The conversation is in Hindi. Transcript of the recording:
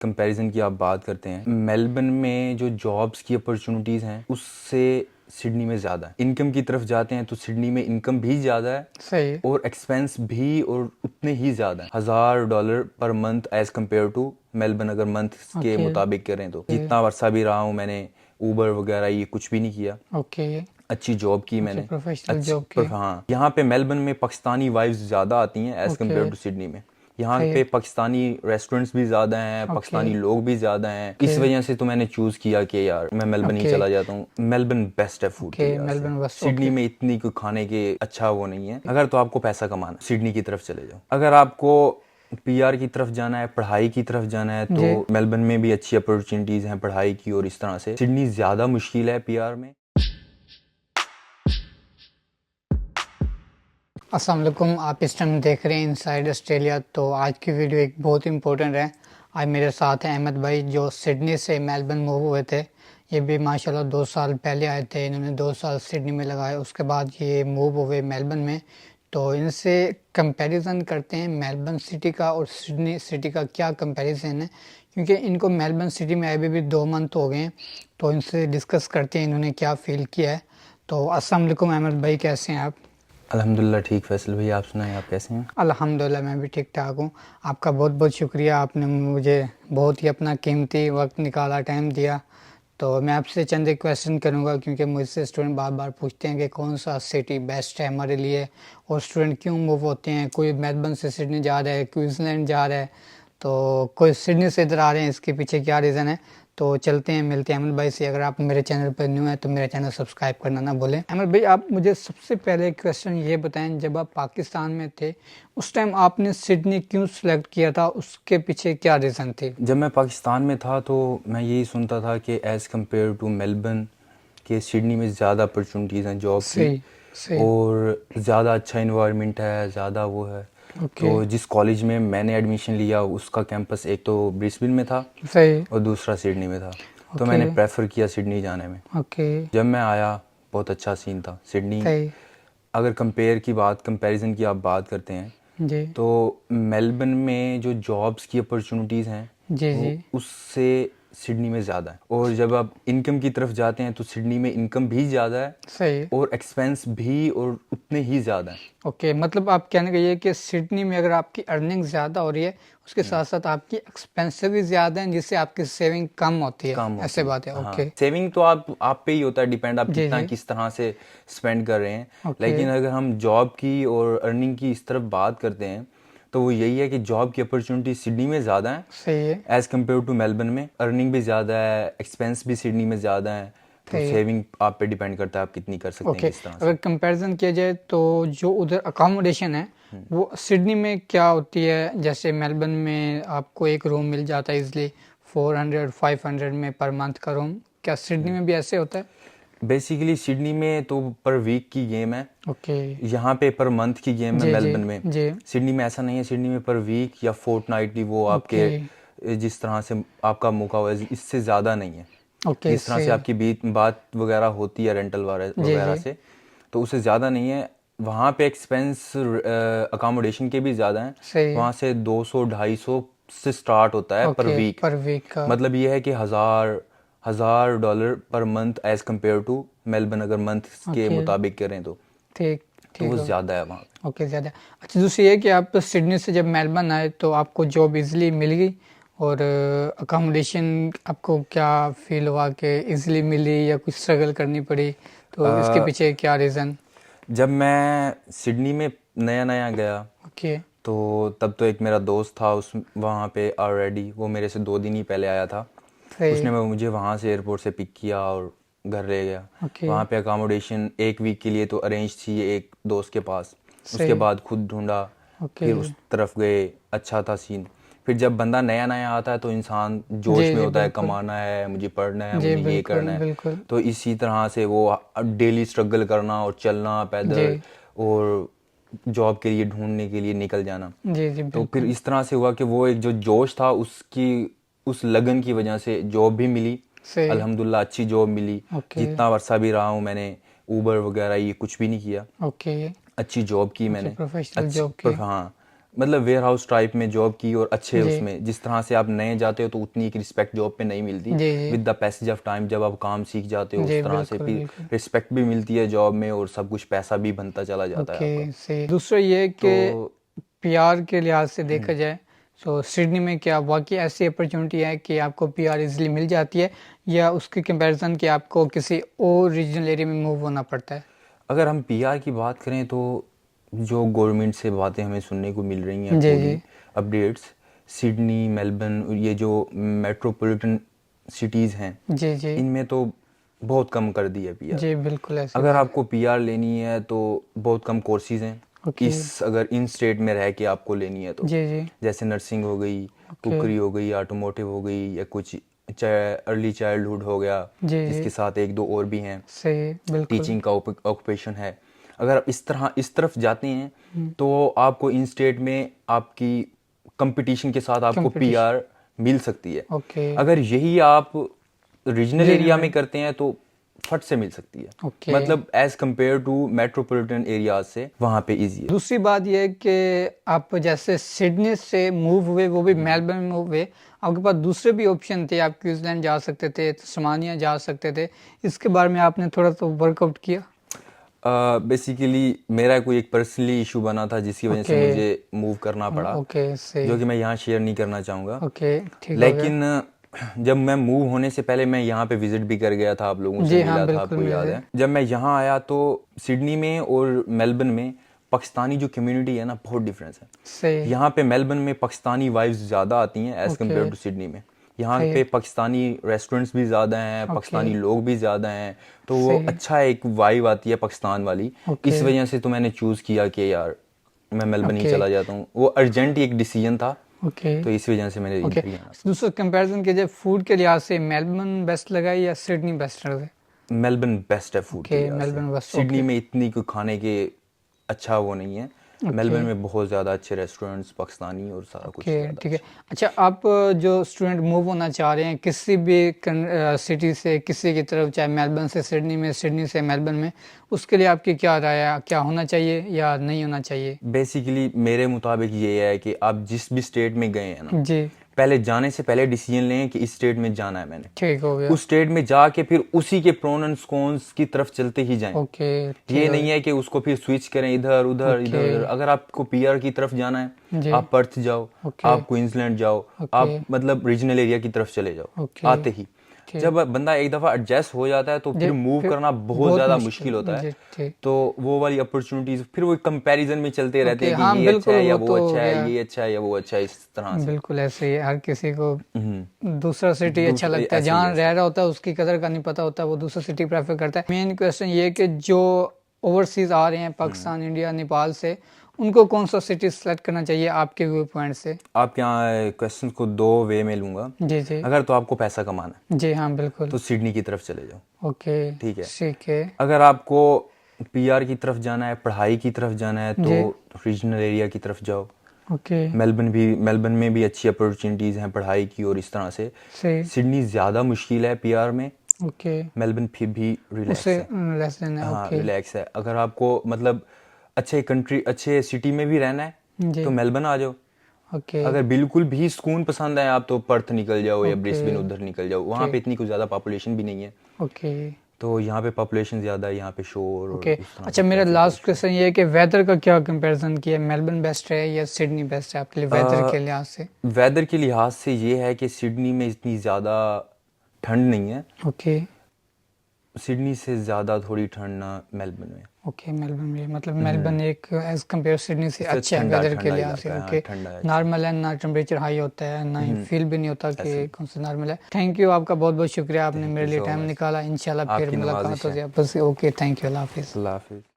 कंपैरिजन की आप बात करते हैं, मेलबर्न में जो जॉब्स की अपॉर्चुनिटीज़ हैं उससे सिडनी में ज़्यादा है। इनकम की तरफ जाते हैं तो सिडनी में इनकम भी ज़्यादा है, सही है। और एक्सपेंस भी और उतने ही ज़्यादा है। $1000 पर month as compare to Melbourne, अगर मंथ के ओके मुताबिक करें तो। जितना अरसा भी रहा हूँ मैंने ऊबर वगैरह ये कुछ भी नहीं किया। ओके अच्छी जॉब की ओके मैंने, प्रोफेशनल जॉब की। हाँ। यहाँ पे मेलबर्न में पाकिस्तानी वाइफ्स ज़्यादा आती हैं as okay compare to Sydney में। यहाँ सही पे है। पाकिस्तानी रेस्टोरेंट्स भी ज़्यादा हैं, ओके पाकिस्तानी लोग भी ज़्यादा हैं। ओके इस वजह से तो मैंने चूज़ किया कि यार मैं मेलबर्न ही ओके चला जाता हूँ। मेलबर्न बेस्ट है फूड के ओके लिहाज से। मेलबर्न बस सिडनी ओके। में इतनी कोई खाने के अच्छा वो नहीं है। अगर तो आपको पैसा कमाना, सिडनी की तरफ चले जाओ। अगर आपको पीआर की तरफ जाना है, पढ़ाई की तरफ जाना है, जी तो मेलबर्न में भी अच्छी अपॉर्चुनिटीज़ हैं पढ़ाई की, और इस तरह से सिडनी ज़्यादा मुश्किल है पीआर में। अस्सलाम वालेकुम, आप इस टाइम देख रहे हैं इनसाइड ऑस्ट्रेलिया। तो आज की वीडियो एक बहुत इंपॉर्टेंट है। आज मेरे साथ हैं अहमद भाई जो सिडनी से मेलबर्न मूव हुए थे। ये भी माशाल्लाह 2 साल पहले आए थे। इन्होंने 2 साल सिडनी में लगाए, उसके बाद ये मूव हुए मेलबर्न में। तो इनसे कंपैरिजन करते हैं मेलबर्न सिटी का और सिडनी सिटी का, क्या कंपैरिजन है, क्योंकि इनको मेलबर्न सिटी में आए भी 2 मंथ हो गए हैं। तो इनसे डिस्कस करते हैं इन्होंने क्या फील किया है। तो अस्सलाम वालेकुम अहमद भाई, कैसे हैं आप? अल्हम्दुलिल्लाह ठीक। फैसल भाई आप सुनाएं, आप कैसे हैं? अल्हम्दुलिल्लाह मैं भी ठीक ठाक हूँ। आपका बहुत बहुत शुक्रिया, आपने मुझे बहुत ही अपना कीमती वक्त निकाला, टाइम दिया। तो मैं आपसे चंद एक क्वेश्चन करूँगा, क्योंकि मुझसे स्टूडेंट बार बार पूछते हैं कि कौन सा सिटी बेस्ट है हमारे लिए, और स्टूडेंट क्यों मूव होते हैं। कोई मेलबर्न से सिडनी जा रहा है, क्वींसलैंड जा रहा है, तो कोई सिडनी से इधर आ रहे हैं, इसके पीछे क्या रीज़न है। तो चलते हैं, मिलते हैं अहमद भाई से। अगर आप मेरे चैनल पर न्यू हैं तो मेरा चैनल सब्सक्राइब करना ना भूलें। अहमद भाई, आप मुझे सबसे पहले क्वेश्चन ये बताएं, जब आप पाकिस्तान में थे उस टाइम आपने सिडनी क्यों सिलेक्ट किया था, उसके पीछे क्या रीज़न थी? जब मैं पाकिस्तान में था तो मैं यही सुनता था कि एज़ कम्पेयर टू मेलबर्न के सिडनी में ज़्यादा अपॉर्चुनिटीज़ हैं जॉब की, सही सही और ज़्यादा अच्छा इन्वायरमेंट है, ज़्यादा वो है। ओके तो जिस कॉलेज में मैंने एडमिशन लिया उसका कैंपस एक तो ब्रिस्बेन में था सही और दूसरा सिडनी में था। तो ओके मैंने प्रेफर किया सिडनी जाने में। ओके जब मैं आया बहुत अच्छा सीन था सिडनी। सही अगर कंपैरिजन की आप बात करते हैं जी तो मेलबर्न में जो जॉब्स की अपॉर्चुनिटीज़ हैं जी जी वो उससे सिडनी में ज़्यादा है। और जब आप इनकम की तरफ जाते हैं तो सिडनी में इनकम भी ज़्यादा है, सही और एक्सपेंस भी और उतने ही ज़्यादा है। ओके। मतलब आप कहने का ये है कि सिडनी में अगर आपकी अर्निंग ज़्यादा हो रही है, उसके साथ साथ आपकी एक्सपेंसिव भी ज़्यादा हैं, जिससे आपकी सेविंग कम होती है, कम ऐसे होती है, बात है। हाँ। ओके सेविंग तो आप पे ही होता है डिपेंड, आप जी कितना जी किस तरह से स्पेंड कर रहे हैं। ओके लेकिन अगर हम जॉब की और अर्निंग की इस तरफ बात करते हैं तो वो यही है कि जॉब की अपॉर्चुनिटी सिडनी में ज़्यादा है सही है एज़ कम्पेयर टू मेलबर्न में। अर्निंग भी ज़्यादा है, एक्सपेंस भी सिडनी में ज़्यादा है। तो सही है सेविंग आप पे डिपेंड करता है आप कितनी कर सकते हैं, ओके। किस तरह अगर से। कंपैरिजन किया जाए तो जो उधर अकोमोडेशन है वो सिडनी में क्या होती है? जैसे मेलबर्न में आपको एक रूम मिल जाता है इजली 400-500 में पर मंथ का रूम, क्या सिडनी में भी ऐसे होता है? बेसिकली सिडनी में तो पर वीक की गेम है, ओके यहाँ पे पर मंथ की गेम है जी जी मेलबर्न में। जी सिडनी में ऐसा नहीं है, सिडनी में पर वीक या फोर्टनाइटली वो ओके आपके जिस तरह से आपका मौका हुआ है इससे ज़्यादा नहीं है। ओके जिस तरह से से आपकी बीत बात वगैरह होती है रेंटल जी वगैरह जी से, तो उससे ज़्यादा नहीं है। वहाँ पे एक्सपेंस अकोमोडेशन के भी ज़्यादा हैं। सही है वहाँ से 200-250 से स्टार्ट होता है पर ओके वीक। पर वीक का मतलब ये है कि $1000 पर month as compare to Melbourne, अगर मंथ के ओके मुताबिक करें ठीक तो ठीक वो हो ज़्यादा है वहाँ पे। ओके ज़्यादा। अच्छा, दूसरी ये कि आप सिडनी से जब मेलबर्न आए तो आपको जॉब इजीली मिल गई, और अकोमोडेशन आपको क्या फील हुआ कि इजीली मिली या कुछ स्ट्रगल करनी पड़ी? तो इसके अ, पीछे क्या रीज़न? जब मैं सिडनी में नया नया गया ओके तो तब तो एक मेरा दोस्त था उस वहाँ पे ऑलरेडी, वो मेरे से 2 दिन ही पहले आया था। सही उसने मुझे वहाँ से एयरपोर्ट से पिक किया और घर ले गया। ओके वहाँ पे अकोमोडेशन एक वीक के लिए तो अरेंज थी एक दोस्त के पास। उसके सही बाद खुद ढूंढा, ओके फिर उस तरफ गए। अच्छा था सीन। फिर जब बंदा नया नया आता है तो इंसान जी जोश में जी होता है, बिल्कुल कमाना है, मुझे पढ़ना है, जी मुझे ये बिल्कुल करना है। बिल्कुल तो इसी तरह से वो डेली स्ट्रगल करना और चलना जी पैदल, और जॉब के लिए ढूंढने के लिए निकल जाना। जी जी तो फिर बिल्कुल इस तरह से हुआ कि वो एक जो जोश था उसकी उस लगन की वजह से जॉब भी मिली। सही अल्हम्दुलिल्लाह अच्छी जॉब मिली। ओके जितना अरसा भी रहा हूँ मैंने ऊबर वगैरह ये कुछ भी नहीं किया। ओके अच्छी जॉब की ओके मैंने, प्रोफेशनल जॉब की हाँ। मतलब वेयर हाउस टाइप में जॉब की और अच्छे जी। उसमें जिस तरह से आप नए जाते हो तो उतनी एक रिस्पेक्ट जॉब पे नहीं मिलती। जी जी with the passage of time जब आप काम सीख जाते हो जी, उस तरह से बिल्कुल फिर बिल्कुल। रिस्पेक्ट भी मिलती है जॉब में और सब कुछ पैसा भी बनता चला जाता है आपका। ओके, सही। दूसरा ये कि तो पीआर के लिहाज से देखा जाए तो सिडनी में क्या वाकई ऐसी अपॉर्चुनिटी है कि आपको पीआर इजीली मिल जाती है, या उसके कंपैरिजन कि आपको किसी और रीजनल एरिया में मूव होना पड़ता है? अगर हम पीआर की बात करें तो जो गवर्नमेंट से बातें हमें सुनने को मिल रही हैं जी पूरी जी अपडेट्स, सिडनी मेलबर्न ये जो मेट्रोपॉलिटन सिटीज़ हैं जी जी इनमें तो बहुत कम कर दी है पीआर। जी, बिल्कुल ऐसी अगर बात आपको पीआर लेनी है तो बहुत कम कोर्सेज हैं ओके। इस अगर इन स्टेट में रह के आपको लेनी है तो, जी जी जैसे नर्सिंग हो गई, ओके। कुकरी हो गई, ऑटोमोटिव हो गई, या कुछ अर्ली चाइल्डहुड हो गया, जी जी, इसके साथ एक दो और भी हैं, सही, बिल्कुल। टीचिंग का ऑक्यूपेशन है। अगर आप इस तरफ जाते हैं हम्म, तो आपको इन स्टेट में आपकी कंपटीशन के साथ आपको कंपटीशन, पीआर मिल सकती है। ओके। अगर यही आप रीजनल एरिया रीजनल, में करते हैं तो फट से मिल सकती है, ओके। मतलब as compare to metropolitan areas से वहाँ पे इजी है। दूसरी बात यह है कि आप जैसे सिडनी से मूव हुए, वो भी मेलबर्न में मूव हुए, आपके पास दूसरे भी ऑप्शन थे, आप क्वींसलैंड जा सकते थे, तस्मानिया जा सकते थे, इसके बारे में आपने थोड़ा तो वर्कआउट किया? बेसिकली मेरा कोई एक पर्सनली इशू बना था जिसकी वजह से ओके मुझे मूव करना पड़ा, ओके, सही। जो कि मैं यहाँ शेयर नहीं करना चाहूँगा। ओके, ठीक हो गया। लेकिन जब मैं मूव होने से पहले मैं यहाँ पे विजिट भी कर गया था, आप लोगों जी से हाँ, मिला था, बिल्कुल आपको याद मिले है। जब मैं यहाँ आया तो सिडनी में और मेलबर्न में पाकिस्तानी जो कम्युनिटी है ना बहुत डिफरेंस है। थे, सही। यहाँ पे मेलबर्न में पाकिस्तानी वाइब्स ज़्यादा आती हैं as okay, compare to Sydney में। यहाँ सही। पे पाकिस्तानी रेस्टोरेंट्स भी ज़्यादा हैं, ओके, पाकिस्तानी लोग भी ज़्यादा हैं, तो वो सही। अच्छा एक वाइब आती है पाकिस्तान वाली। ओके इस वजह से तो मैंने चूज़ किया कि यार मैं मेलबर्न ही ओके चला जाता हूँ। वो अर्जेंट एक डिसीजन था, ओके तो इस वजह से मैंने ओके। इधर ही आना। दूसरा कंपैरिजन कीजिए फूड के लिहाज से, मेलबर्न बेस्ट लगा या सिडनी बेस्ट लगा? मेलबर्न बेस्ट है फूड के ओके, लिहाज से। मेलबर्न बेस्ट, सिडनी ओके में इतनी कोई खाने के अच्छा वो नहीं है। ओके मेलबर्न में बहुत ज़्यादा अच्छे रेस्टोरेंट्स पाकिस्तानी और सारा कुछ ओके, ज़्यादा ठीक है। अच्छा। अच्छा, आप जो स्टूडेंट मूव होना चाह रहे हैं किसी भी सिटी से किसी की तरफ, चाहे मेलबर्न से सिडनी में, सिडनी से मेलबर्न में, उसके लिए आपकी क्या राय है? क्या होना चाहिए या नहीं होना चाहिए? बेसिकली मेरे मुताबिक ये है कि आप जिस भी स्टेट में गए हैं ना, जी, पहले जाने से पहले डिसीजन लें कि इस स्टेट में जाना है मैंने। ठीक हो गया। उस स्टेट में जाके फिर उसी के प्रोन एंड कॉन्स की तरफ चलते ही जाएं। ओके, ये ठीक हो नहीं गया। है कि उसको फिर स्विच करें इधर उधर इधर ओके उधर। अगर आपको पीआर की तरफ जाना है जी, आप पर्थ जाओ, ओके आप क्वींसलैंड जाओ, ओके आप मतलब रीजनल एरिया की तरफ चले जाओ ओके, आते ही। ठीक। जब बंदा एक दफ़ा एडजस्ट हो जाता है तो जी, फिर मूव फिर करना बहुत ज़्यादा मुश्किल होता जी, है। ठीक। तो वो वाली अपॉर्चुनिटीज फिर वो कंपैरिजन में चलते रहते ओके, हैं कि हाँ ये अच्छा बिल्कुल, है या वो वो तो हो अच्छा है, गया। ये अच्छा है या वो अच्छा है, इस तरह से। बिल्कुल ऐसे ही है, हर किसी को हम्म, दूसरा सिटी अच्छा लगता है, ऐसे ही जहाँ है रह रहा होता है उसकी कदर का नहीं पता होता, वो दूसरा सिटी प्रेफर करता है। मेन क्वेश्चन ये है कि जो ओवरसीज आ रहे हैं पाकिस्तान, इंडिया, नेपाल से, उनको कौन सा सिटी सेलेक्ट करना चाहिए आपके व्यू पॉइंट से? आपके यहाँ क्वेश्चन को दो वे में लूंगा। जी जी अगर तो आपको पैसा कमाना है जी, हाँ बिल्कुल। तो सिडनी की तरफ चले जाओ, ओके, ठीक है। ठीक है। अगर आपको पीआर की तरफ जाना है, पढ़ाई की तरफ जाना है, तो जी, रीजनल एरिया की तरफ जाओ। ओके, मेलबर्न में भी अच्छी अपॉर्चुनिटीज़ हैं पढ़ाई की और इस तरह से। सही, सिडनी ज़्यादा मुश्किल है पीआर में, ओके, मेलबर्न फिर भी रिलैक्स उससे है। लेस देना है, हाँ ओके। रिलैक्स है। अगर आपको मतलब अच्छे सिटी में भी रहना है जी, तो मेलबर्न आ जाओ। ओके अगर बिल्कुल भी सुकून पसंद है आप तो पर्थ निकल जाओ या ओके ब्रिस्बेन उधर निकल जाओ। वहाँ ओके पे इतनी कुछ ज़्यादा पॉपुलेशन भी नहीं है, ओके तो यहाँ पे पॉपुलेशन ज़्यादा है, यहाँ पे शोर और ओके। उस तरह अच्छा, का मेरा traffic लास्ट issue। क्वेश्चन ये है कि वेदर का क्या कंपैरिजन किया, मेलबर्न बेस्ट है या सिडनी बेस्ट है आपके लिए वेदर के लिहाज से? वेदर के लिहाज से ये है कि सिडनी में इतनी ज़्यादा ठंड नहीं है, ओके सिडनी से ज़्यादा थोड़ी ठंड ना मेलबर्न में। ओके, मेलबर्न में, मतलब मेलबर्न एक एज कंपेयर सिडनी से इससे अच्छा है ठंडा वेदर के ठंडा लिहाज से। इलाका है, ओके, हाँ, ठंडा है। नॉर्मल है, ना टेम्परेचर हाई होता है, ना ही फील भी नहीं होता कि ऐसे ही। कौन सा नॉर्मल है। थैंक यू, आपका बहुत बहुत शुक्रिया, आपने Thank मेरे you लिए so टाइम much। निकाला। इंशाल्लाह फिर आपकी मुलाकात नवाजिश होगी है। आपसे। ओके, थैंक यू, अल्लाह हाफिज़। अल्लाह हाफिज़।